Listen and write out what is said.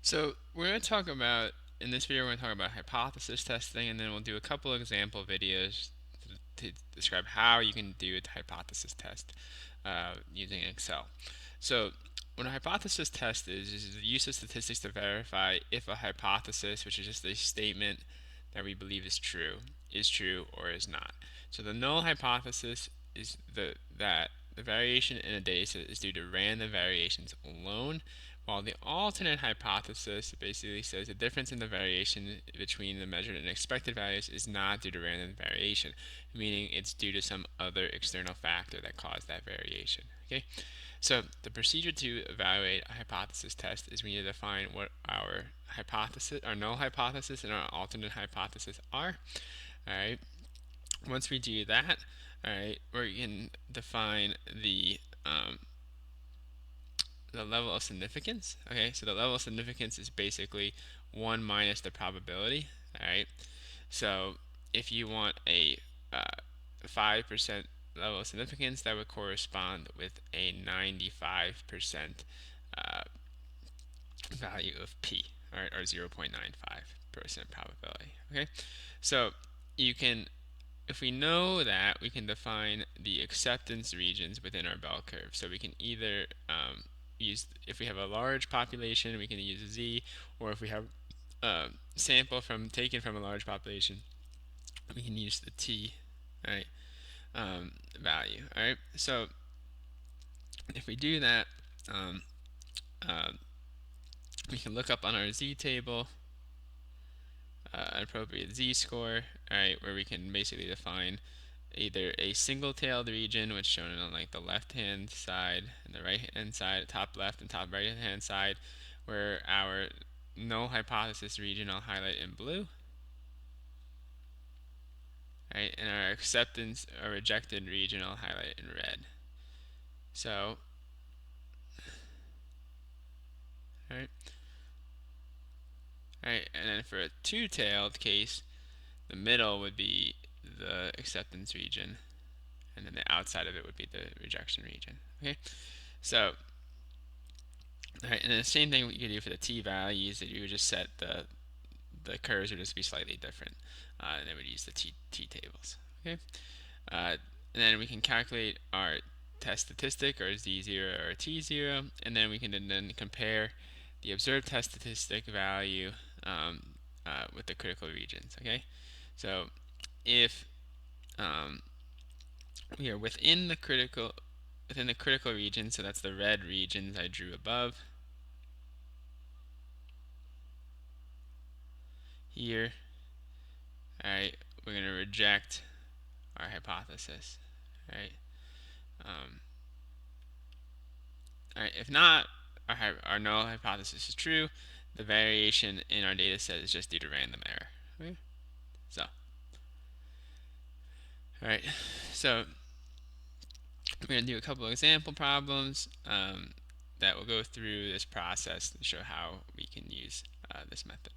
So we're going to talk about, in this video, we're going to talk about hypothesis testing, and then we'll do a couple of example videos to describe how you can do a hypothesis test using Excel. So what a hypothesis test is the use of statistics to verify if a hypothesis, which is just a statement that we believe is true or is not. So the null hypothesis is that the variation in a data set is due to random variations alone, while the alternate hypothesis basically says the difference in the variation between the measured and expected values is not due to random variation, meaning it's due to some other external factor that caused that variation. Okay, so the procedure to evaluate a hypothesis test is we need to define what our hypothesis, our null hypothesis, and our alternate hypothesis are. All right. Once we do that, all right, we can define the level of significance. Okay, so the level of significance is basically 1 minus the probability. All right, so if you want a 5% level of significance, that would correspond with a 95% value of p, right, or 0.95% probability. Okay, so you can, if we know that, we can define the acceptance regions within our bell curve. So we can either use, if we have a large population, we can use Z, or if we have a sample taken from a large population, we can use the T, right, value. All right, so if we do that, uh, we can look up on our Z table an appropriate Z-score, all right, where we can basically define either a single-tailed region, which is shown on like the left-hand side and the right-hand side, top left and top right-hand side, where our null hypothesis region I'll highlight in blue, right, and our acceptance or rejected region I'll highlight in red. So, right, right, and then for a two-tailed case, the middle would be the acceptance region, and then the outside of it would be the rejection region. Okay, so all right, and then the same thing you could do for the t-values, that you would just set the curves would just be slightly different, and then we'd use the t tables. Okay, and then we can calculate our test statistic, or z0 or t0, and then we can then compare the observed test statistic value with the critical regions. Okay, so if we are within the critical region, so that's the red regions I drew above here, all right, we're going to reject our hypothesis, right? All right, if not, our null hypothesis is true. The variation in our data set is just due to random error. Okay? So, all right, so we're going to do a couple of example problems that will go through this process and show how we can use this method.